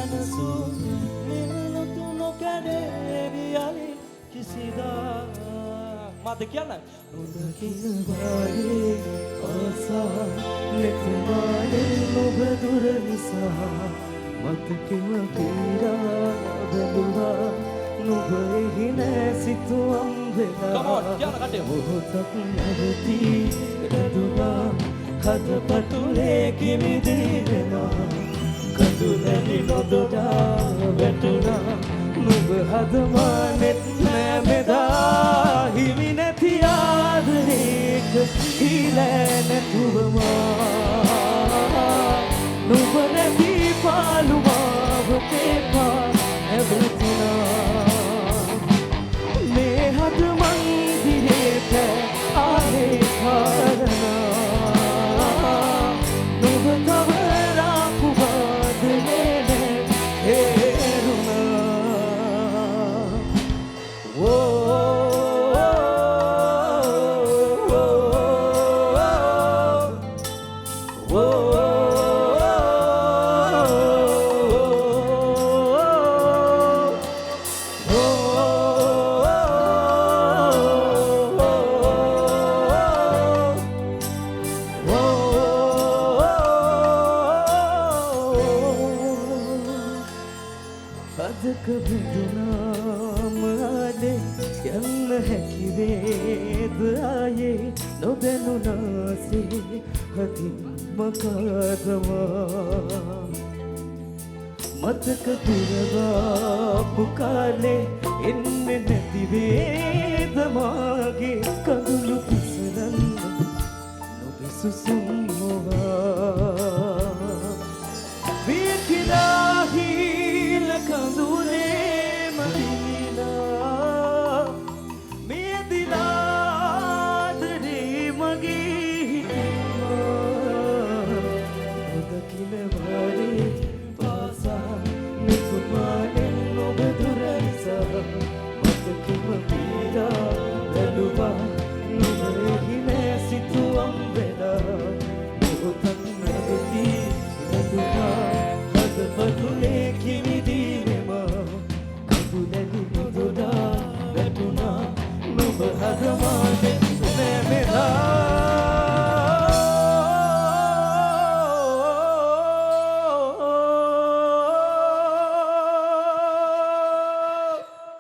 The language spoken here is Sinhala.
සැනසු මිනිලුතු නොකැඩේ වියලි කිසිදා මත කියන්න නොදකින වායේ ආසා නෙතුමානේ නොබ දුර නිසා මතකෙම පීරා බැලුවා නොබ එහි නෑ සිතුවම් වෙලා මොහොතක් නැවති රැඳුනා හදපතුලේ කිමිදී වෙනවා කඳුලැලි නොදොඩා වැටුණා නුඹ හදමානෙත් නෑ මෙදා හිමි නැති ආදරේක ඊලෑ නැතුවමා නුඹ නැති පාළුමාව තේපා ඇවතිනා මේ හද මන්දිරේට ආලේ කාරණා නුඹ තවරාපු වාදනේ අදක බිඳුනාම ආලේ යන්න හැකි වේද ආයේ නොදැනුනාසේ හදින් මකාදවා මතක දුරවාපු කාලේ එන්නේ නැති වේද මාගේ කඳුළු පිසරන්න නොබිසුසුම් මොවා